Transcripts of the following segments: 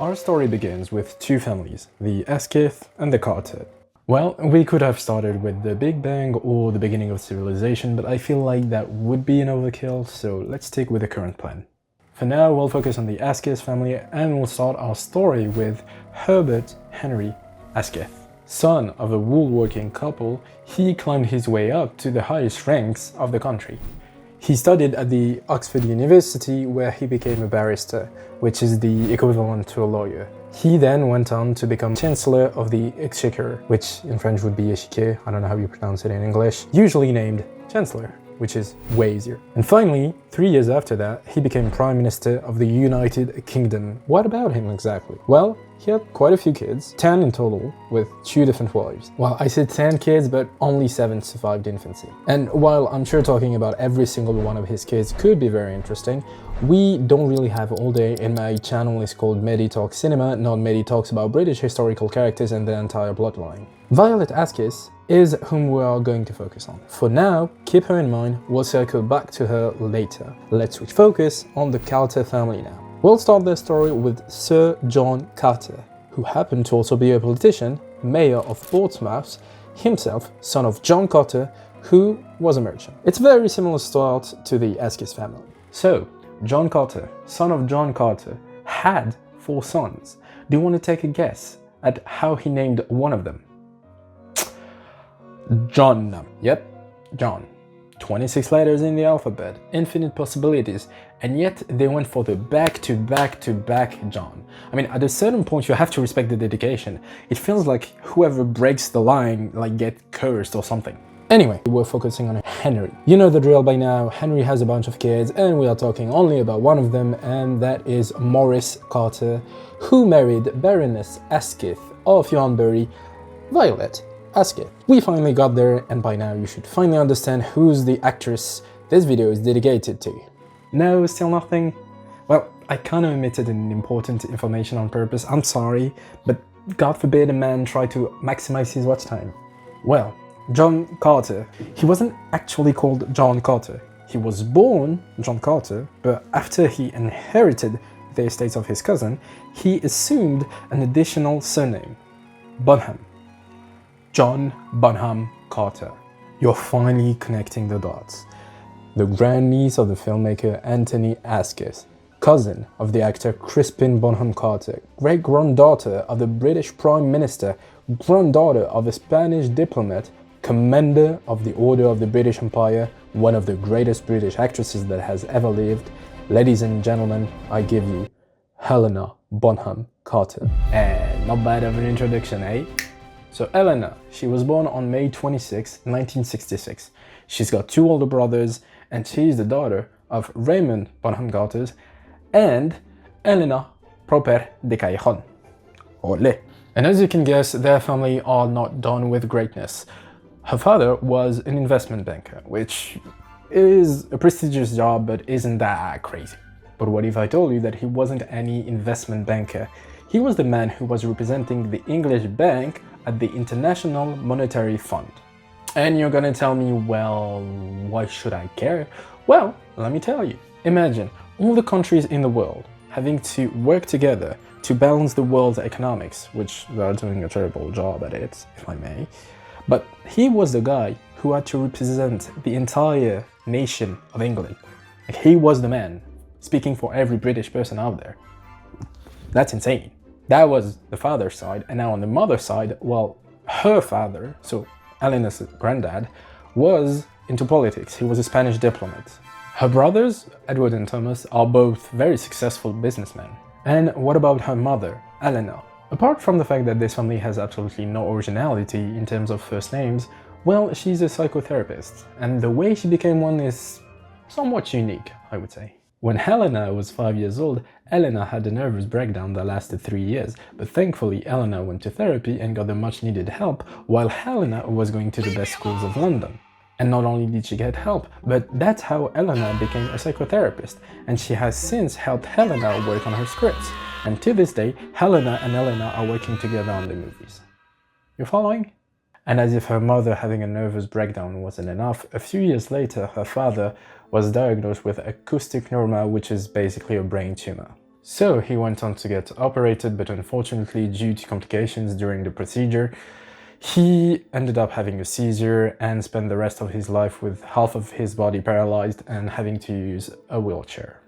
Our story begins with two families, the Asquith and the Carter. Well, we could have started with the Big Bang or the beginning of civilization, but I feel like that would be an overkill, so let's stick with the current plan. For now, we'll focus on the Asquith family and we'll start our story with Herbert Henry Asquith. Son of a woolworking couple, he climbed his way up to the highest ranks of the country. He studied at the Oxford University, where he became a barrister, which is the equivalent to a lawyer. He then went on to become Chancellor of the Exchequer, which in French would be Échiquier, I don't know how you pronounce it in English, usually named Chancellor, which is way easier. And finally, 3 years after that, he became Prime Minister of the United Kingdom. What about him exactly? Well, he had quite a few kids, 10 in total, with 2 different wives. Well, I said 10 kids, but only 7 survived infancy. And while I'm sure talking about every single one of his kids could be very interesting, we don't really have all day, and my channel is called Medi Talk Cinema, not Medi Talks about British historical characters and their entire bloodline. Violet Asquith is whom we are going to focus on. For now, keep her in mind, we'll circle back to her later. Let's switch focus on the Carter family now. We'll start their story with Sir John Carter, who happened to also be a politician, mayor of Portsmouth, himself son of John Carter, who was a merchant. It's a very similar start to the Asquith family. So, John Carter, son of John Carter, had 4 sons. Do you want to take a guess at how he named one of them? John. Yep, John. 26 letters in the alphabet, infinite possibilities, and yet they went for the back-to-back-to-back John. I mean, at a certain point you have to respect the dedication. It feels like whoever breaks the line, like, get cursed or something. Anyway, we're focusing on Henry. You know the drill by now, Henry has a bunch of kids, and we are talking only about one of them, and that is Maurice Carter, who married Baroness Asquith of Yarnbury, Violet Asquith. We finally got there, and by now you should finally understand who's the actress this video is dedicated to. No, still nothing? Well, I kinda omitted an important information on purpose, I'm sorry, but God forbid a man try to maximize his watch time. Well, John Carter, he wasn't actually called John Carter. He was born John Carter, but after he inherited the estates of his cousin, he assumed an additional surname, Bonham. John Bonham Carter. You're finally connecting the dots. The grandniece of the filmmaker Anthony Asquith, cousin of the actor Crispin Bonham Carter, great-granddaughter of the British Prime Minister, granddaughter of a Spanish diplomat, commander of the Order of the British Empire, one of the greatest British actresses that has ever lived. Ladies and gentlemen, I give you Helena Bonham Carter. And not bad of an introduction, eh? So Helena, she was born on May 26, 1966. She's got 2 older brothers, and she is the daughter of Raymond Bonham Carter and Helena Proper de Callejon. Ole. And as you can guess, their family are not done with greatness. Her father was an investment banker, which is a prestigious job, but isn't that crazy. But what if I told you that he wasn't any investment banker? He was the man who was representing the English bank at the International Monetary Fund. And you're gonna tell me, well, why should I care? Well, let me tell you. Imagine all the countries in the world having to work together to balance the world's economics, which they are doing a terrible job at it, if I may. But he was the guy who had to represent the entire nation of England. Like, he was the man, speaking for every British person out there. That's insane. That was the father's side, and now on the mother's side, well, her father, so Helena's granddad, was into politics. He was a Spanish diplomat. Her brothers, Edward and Thomas, are both very successful businessmen. And what about her mother, Helena? Apart from the fact that this family has absolutely no originality in terms of first names, well, she's a psychotherapist, and the way she became one is somewhat unique, I would say. When Helena was 5 years old, Helena had a nervous breakdown that lasted 3 years, but thankfully Helena went to therapy and got the much needed help, while Helena was going to the best schools of London. And not only did she get help, but that's how Helena became a psychotherapist, and she has since helped Helena work on her scripts. And to this day, Helena and Helena are working together on the movies. You following? And as if her mother having a nervous breakdown wasn't enough, a few years later her father was diagnosed with acoustic neuroma, which is basically a brain tumor. So he went on to get operated, but unfortunately, due to complications during the procedure, he ended up having a seizure and spent the rest of his life with half of his body paralyzed and having to use a wheelchair.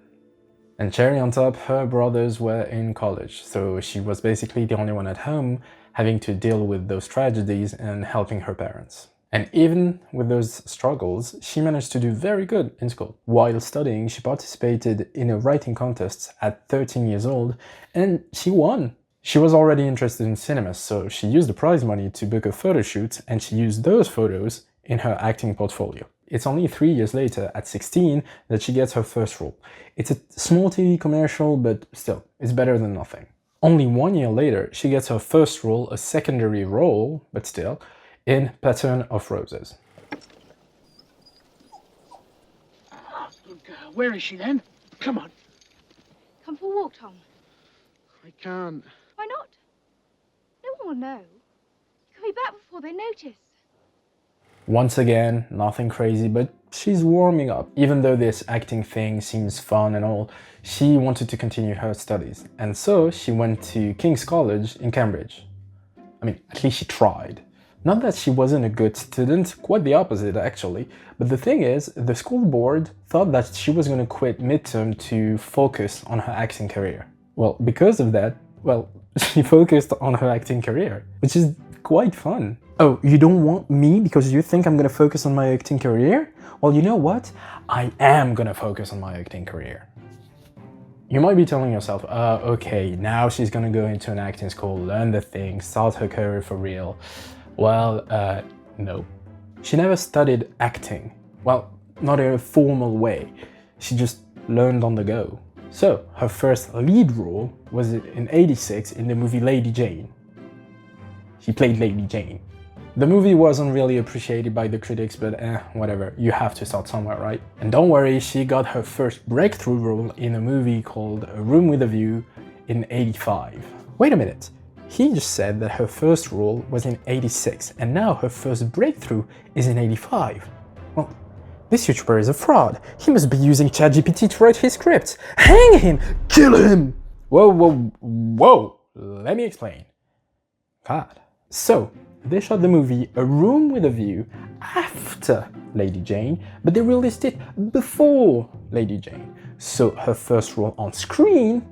And cherry on top, her brothers were in college, so she was basically the only one at home having to deal with those tragedies and helping her parents. And even with those struggles, she managed to do very good in school. While studying, she participated in a writing contest at 13 years old, and she won. She was already interested in cinema, so she used the prize money to book a photo shoot, and she used those photos in her acting portfolio. It's only 3 years later, at 16, that she gets her first role. It's a small TV commercial, but still, it's better than nothing. Only 1 year later, she gets her first role, a secondary role, but still, in Pattern of Roses. Good girl. Where is she then? Come on. Come for a walk, Tom. I can't. Why not? No one will know. You can be back before they notice. Once again, nothing crazy, but she's warming up. Even though this acting thing seems fun and all, she wanted to continue her studies. And so she went to King's College in Cambridge. I mean, at least she tried. Not that she wasn't a good student, quite the opposite actually. But the thing is, the school board thought that she was going to quit midterm to focus on her acting career. Well, because of that, she focused on her acting career, which is quite fun. Oh, you don't want me because you think I'm gonna focus on my acting career? Well, you know what? I am gonna focus on my acting career. You might be telling yourself, okay, now she's gonna go into an acting school, learn the thing, start her career for real. Well, no. She never studied acting. Well, not in a formal way. She just learned on the go. So, her first lead role was in '86 in the movie Lady Jane. She played Lady Jane. The movie wasn't really appreciated by the critics, but whatever, you have to start somewhere, right? And don't worry, she got her first breakthrough role in a movie called A Room with a View in '85. Wait a minute, he just said that her first role was in '86, and now her first breakthrough is in '85. Well, this YouTuber is a fraud. He must be using ChatGPT to write his scripts. Hang him! Kill him! Whoa, let me explain. God. So, they shot the movie A Room with a View after Lady Jane, but they released it before Lady Jane. So her first role on screen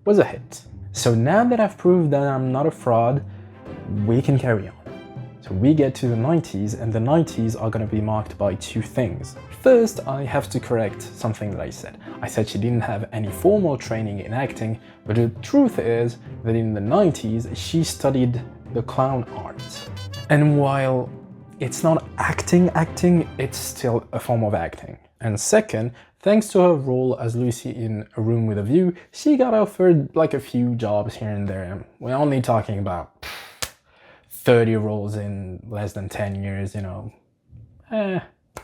was a hit. So now that I've proved that I'm not a fraud, we can carry on. So we get to the 90s, and the 90s are going to be marked by two things. First, I have to correct something that I said. I said she didn't have any formal training in acting, but the truth is that in the 90s, she studied the clown art. And while it's not acting, it's still a form of acting. And second, thanks to her role as Lucy in A Room with a View, she got offered like a few jobs here and there. We're only talking about 30 roles in less than 10 years, you know.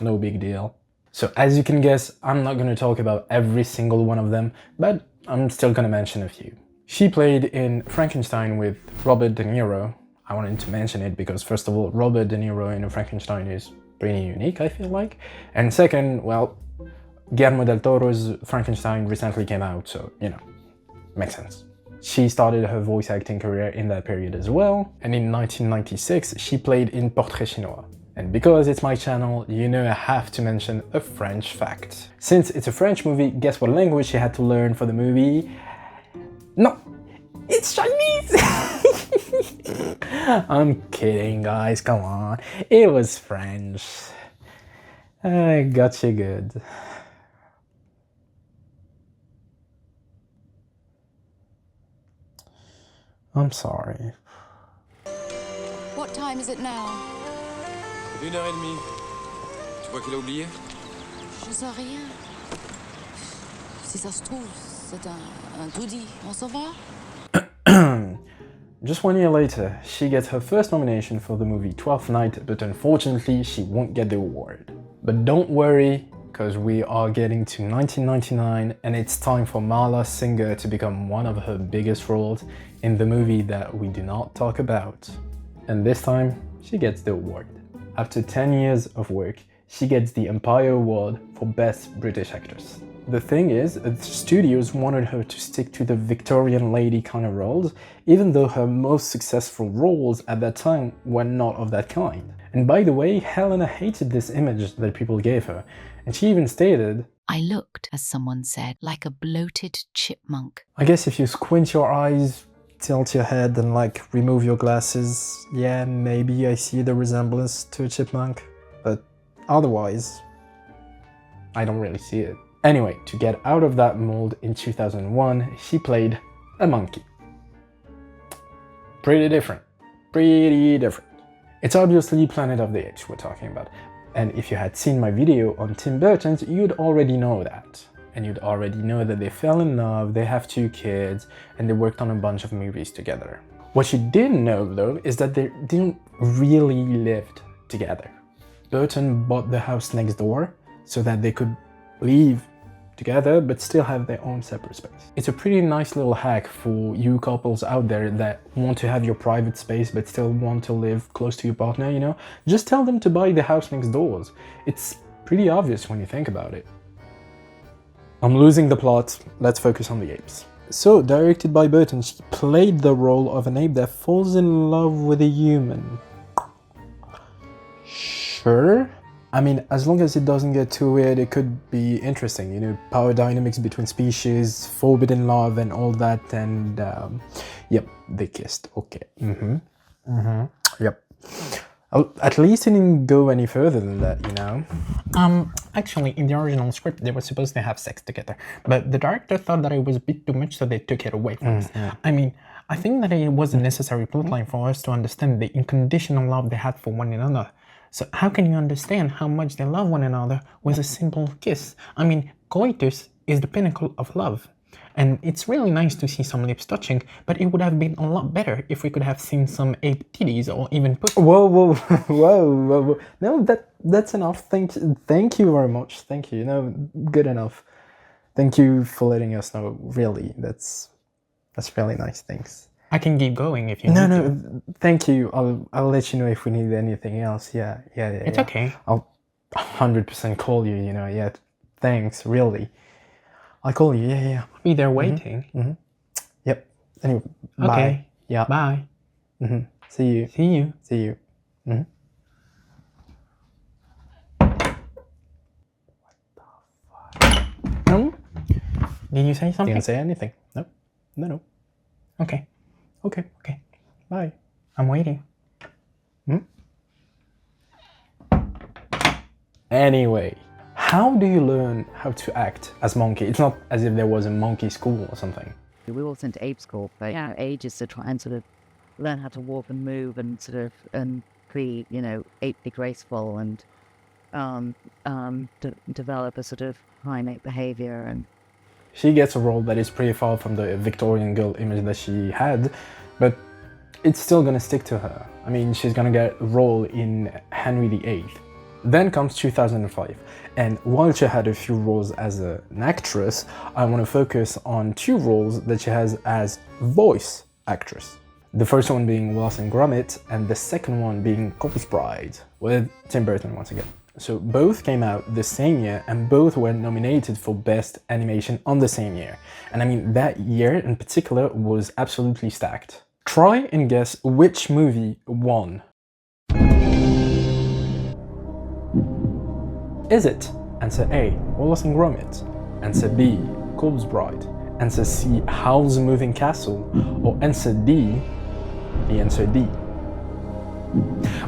No big deal. So as you can guess, I'm not gonna talk about every single one of them, but I'm still gonna mention a few. She played in Frankenstein with Robert De Niro. I wanted to mention it because first of all, Robert De Niro in a Frankenstein is pretty unique, I feel like. And second, well, Guillermo del Toro's Frankenstein recently came out, so, you know, makes sense. She started her voice acting career in that period as well, and in 1996 she played in Portrait Chinois. And because it's my channel, you know I have to mention a French fact. Since it's a French movie, guess what language she had to learn for the movie? No, it's Chinese! I'm kidding, guys, come on. It was French. I got you good. I'm sorry. What time is it now? 1h30. Tu crois qu'il a oublié? Je sais rien. Si ça se trouve, c'est un tout dit. On s'en va? Just 1 year later, she gets her first nomination for the movie 12th Night, but unfortunately she won't get the award. But don't worry, because we are getting to 1999 and it's time for Marla Singer to become one of her biggest roles in the movie that we do not talk about. And this time, she gets the award. After 10 years of work, she gets the Empire Award for Best British Actress. The thing is, the studios wanted her to stick to the Victorian lady kind of roles, even though her most successful roles at that time were not of that kind. And by the way, Helena hated this image that people gave her, and she even stated, I looked, as someone said, like a bloated chipmunk. I guess if you squint your eyes, tilt your head and like remove your glasses, yeah, maybe I see the resemblance to a chipmunk, but otherwise, I don't really see it. Anyway, to get out of that mold in 2001, she played a monkey. Pretty different. Pretty different. It's obviously Planet of the Apes we're talking about. And if you had seen my video on Tim Burton's, you'd already know that. And you'd already know that they fell in love, they have 2 kids, and they worked on a bunch of movies together. What you didn't know though is that they didn't really live together. Burton bought the house next door so that they could live together but still have their own separate space. It's a pretty nice little hack for you couples out there that want to have your private space but still want to live close to your partner, you know? Just tell them to buy the house next door. It's pretty obvious when you think about it. I'm losing the plot, let's focus on the apes. So, directed by Burton, she played the role of an ape that falls in love with a human. Sure? I mean, as long as it doesn't get too weird, it could be interesting, you know, power dynamics between species, forbidden love and all that, and yep, they kissed, okay. Yep. At least it didn't go any further than that, you know? Actually, in the original script, they were supposed to have sex together, but the director thought that it was a bit too much, so they took it away from us. I mean, I think that it was a necessary plotline for us to understand the unconditional love they had for one another. So how can you understand how much they love one another with a simple kiss? I mean, coitus is the pinnacle of love. And it's really nice to see some lips touching, but it would have been a lot better if we could have seen some ape titties or even pussy. Whoa. No, that's enough. Thank you very much. Thank you. No, good enough. Thank you for letting us know. Really, that's really nice. Thanks. I can keep going if you need to. No, thank you. I'll let you know if we need anything else. Yeah. It's okay. I'll 100% call you, you know, yeah. Thanks, really. I'll call you, yeah. I'll be there waiting. Yep. Anyway, bye. Okay. Yeah. Bye. See you. See you. What the fuck? Did you say something? Didn't say anything. No. Okay. Bye. I'm waiting. Anyway, how do you learn how to act as monkey? It's not as if there was a monkey school or something. We all sent to ape school for ages to try and sort of learn how to walk and move and sort of be, you know, apely graceful and develop a sort of primate behavior. And she gets a role that is pretty far from the Victorian girl image that she had, but it's still gonna stick to her. I mean, she's gonna get a role in Henry VIII. Then comes 2005, and while she had a few roles as an actress, I want to focus on 2 roles that she has as voice actress. The first one being Wallace and Gromit, and the second one being Corpse Bride, with Tim Burton once again. So both came out the same year, and both were nominated for Best Animation on the same year. And I mean, that year in particular was absolutely stacked. Try and guess which movie won. Is it answer A, Wallace and Gromit, answer B, Corpse Bride, answer C, Howl's Moving Castle, or answer D, the answer D?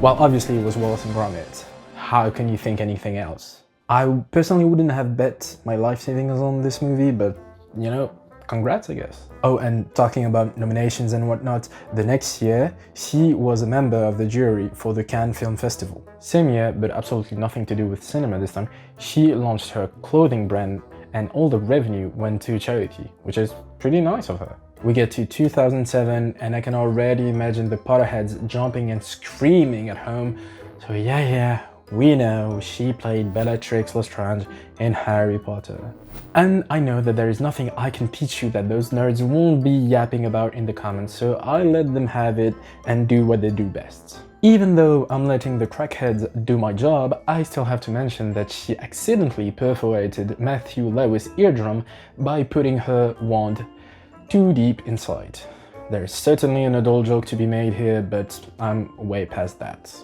Well, obviously it was Wallace and Gromit. How can you think anything else? I personally wouldn't have bet my life savings on this movie, but you know, congrats, I guess. Oh, and talking about nominations and whatnot, the next year, she was a member of the jury for the Cannes Film Festival. Same year, but absolutely nothing to do with cinema this time, she launched her clothing brand and all the revenue went to charity, which is pretty nice of her. We get to 2007 and I can already imagine the Potterheads jumping and screaming at home. So yeah, we know she played Bellatrix Lestrange in Harry Potter. And I know that there is nothing I can teach you that those nerds won't be yapping about in the comments, so I let them have it and do what they do best. Even though I'm letting the crackheads do my job, I still have to mention that she accidentally perforated Matthew Lewis' eardrum by putting her wand too deep inside. There's certainly an adult joke to be made here, but I'm way past that.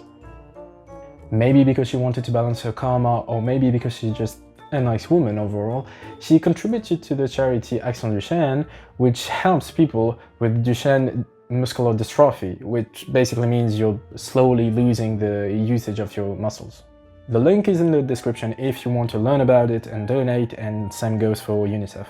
Maybe because she wanted to balance her karma, or maybe because she's just a nice woman overall, she contributed to the charity Action Duchenne, which helps people with Duchenne muscular dystrophy, which basically means you're slowly losing the usage of your muscles. The link is in the description if you want to learn about it and donate, and same goes for UNICEF.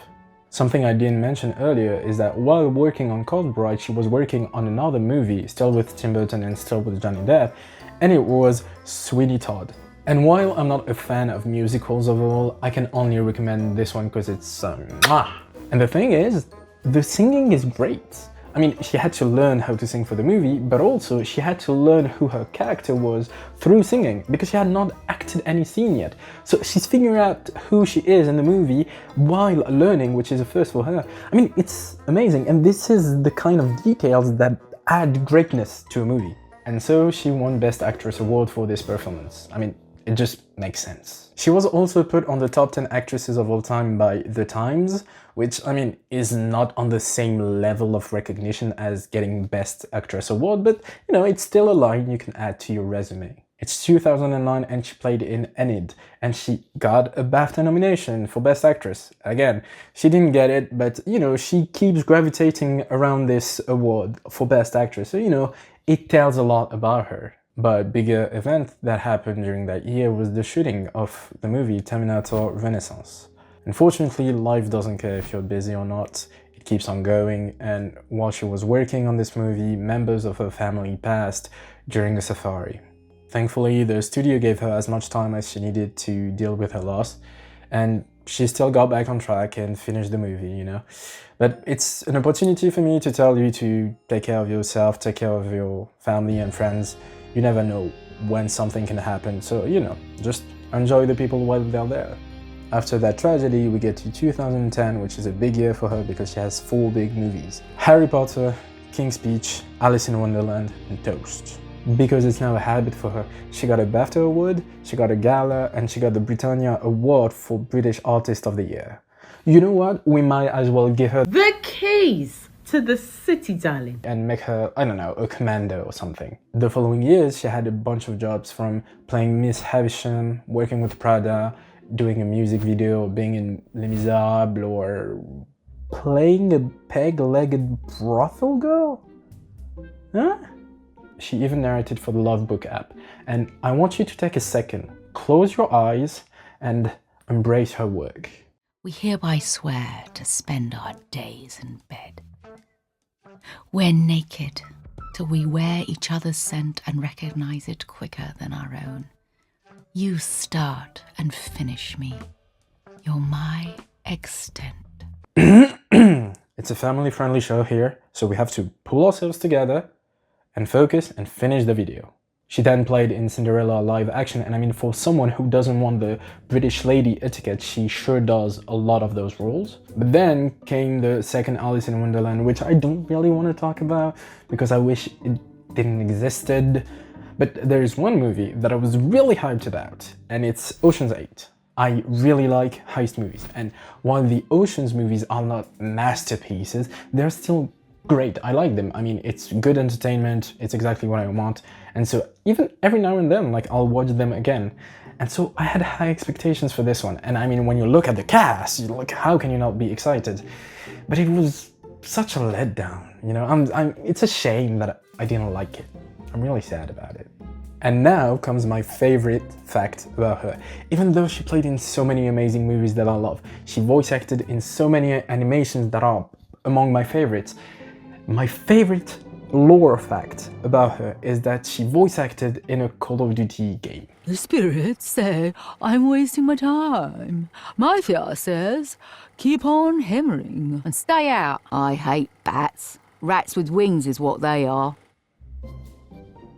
Something I didn't mention earlier is that while working on Cold Bride, she was working on another movie, still with Tim Burton and still with Johnny Depp, and it was Sweeney Todd. And while I'm not a fan of musicals overall, I can only recommend this one because it's mwah! And the thing is, the singing is great. I mean, she had to learn how to sing for the movie, but also she had to learn who her character was through singing, because she had not acted any scene yet. So she's figuring out who she is in the movie while learning, which is a first for her. I mean, it's amazing, and this is the kind of details that add greatness to a movie. And so she won Best Actress award for this performance. I mean, it just makes sense. She was also put on the top 10 actresses of all time by The Times, which, I mean, is not on the same level of recognition as getting Best Actress award, but, you know, it's still a line you can add to your resume. It's 2009 and she played in Enid, and she got a BAFTA nomination for Best Actress. Again, she didn't get it, but, you know, she keeps gravitating around this award for Best Actress, so, you know, it tells a lot about her. But bigger event that happened during that year was the shooting of the movie Terminator Renaissance. Unfortunately, life doesn't care if you're busy or not, it keeps on going, and while she was working on this movie, members of her family passed during a safari. Thankfully, the studio gave her as much time as she needed to deal with her loss, and she still got back on track and finished the movie, you know. But it's an opportunity for me to tell you to take care of yourself, take care of your family and friends. You never know when something can happen, so, you know, just enjoy the people while they're there. After that tragedy, we get to 2010, which is a big year for her because she has 4 big movies: Harry Potter, King's Speech, Alice in Wonderland, and Toast. Because it's now a habit for her, she got a BAFTA award, she got a gala, and she got the Britannia Award for British Artist of the Year. You know what? We might as well give her the keys to the city, darling, and make her, I don't know, a commando or something. The following years, she had a bunch of jobs, from playing Miss Havisham, working with Prada, doing a music video, being in Les Miserables, or playing a peg-legged brothel girl? Huh? She even narrated for the Love Book app. And I want you to take a second, close your eyes, and embrace her work. We hereby swear to spend our days in bed. We're naked till we wear each other's scent and recognize it quicker than our own. You start and finish me. You're my extent. It's a family-friendly show here, so we have to pull ourselves together and focus and finish the video. She then played in Cinderella live action, and I mean, for someone who doesn't want the British lady etiquette, she sure does a lot of those roles. But then came the second Alice in Wonderland, which I don't really want to talk about because I wish it didn't existed. But there's one movie that I was really hyped about, and it's Ocean's 8. I really like heist movies, and while the Ocean's movies are not masterpieces, they're still great. I like them. I mean, it's good entertainment, it's exactly what I want, and so even every now and then, like, I'll watch them again. And so I had high expectations for this one, and I mean, when you look at the cast, you're like, how can you not be excited? But it was such a letdown, you know. It's a shame that I didn't like it. I'm really sad about it. And now comes my favorite fact about her. Even though she played in so many amazing movies that I love, she voice acted in so many animations that are among my favorites. My favorite lore fact about her is that she voice acted in a Call of Duty game. The spirits say I'm wasting my time. My fear says keep on hammering and stay out. I hate bats. Rats with wings is what they are.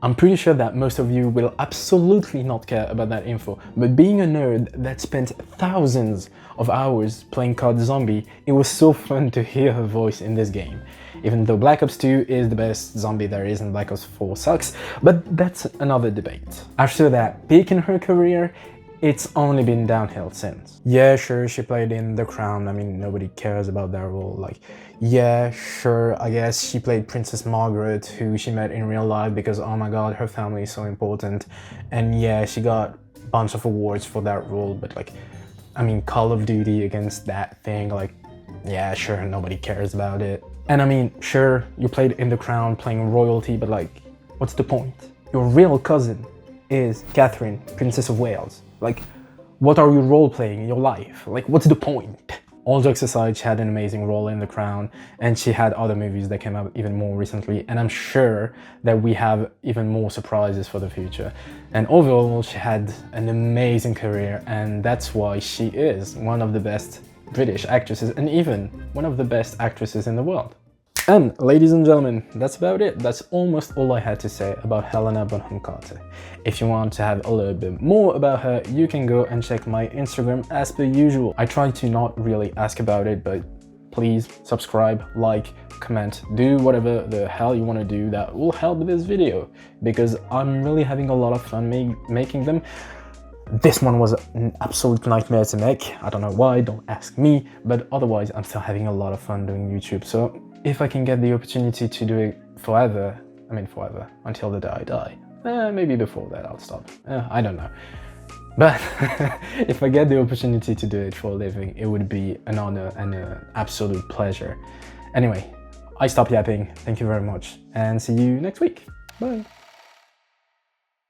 I'm pretty sure that most of you will absolutely not care about that info, but being a nerd that spent thousands of hours playing COD Zombie, it was so fun to hear her voice in this game. even though Black Ops 2 is the best zombie there is and Black Ops 4 sucks, but that's another debate. After that peak in her career, it's only been downhill since. Yeah, sure, she played in The Crown, I mean, nobody cares about that role. Like, yeah, sure, I guess she played Princess Margaret, who she met in real life because, oh my god, her family is so important. And yeah, she got a bunch of awards for that role, but like, I mean, Call of Duty against that thing, like, yeah, sure, nobody cares about it. And I mean, sure, you played in The Crown playing royalty, but like, what's the point? Your real cousin is Catherine, Princess of Wales. Like, what are you role-playing in your life? Like, what's the point? All jokes aside, she had an amazing role in The Crown, and she had other movies that came out even more recently, and I'm sure that we have even more surprises for the future. And overall, she had an amazing career, and that's why she is one of the best British actresses, and even one of the best actresses in the world. And ladies and gentlemen, that's about it. That's almost all I had to say about Helena Bonham Carter. If you want to have a little bit more about her, you can go and check my Instagram as per usual. I try to not really ask about it, but please subscribe, like, comment, do whatever the hell you want to do that will help this video, because I'm really having a lot of fun making them. This one was an absolute nightmare to make. I don't know why, don't ask me, but otherwise I'm still having a lot of fun doing YouTube. So if I can get the opportunity to do it forever, I mean forever, until the day I die, maybe before that I'll stop, I don't know. But if I get the opportunity to do it for a living, it would be an honor and an absolute pleasure. Anyway, I stop yapping, thank you very much, and see you next week. Bye.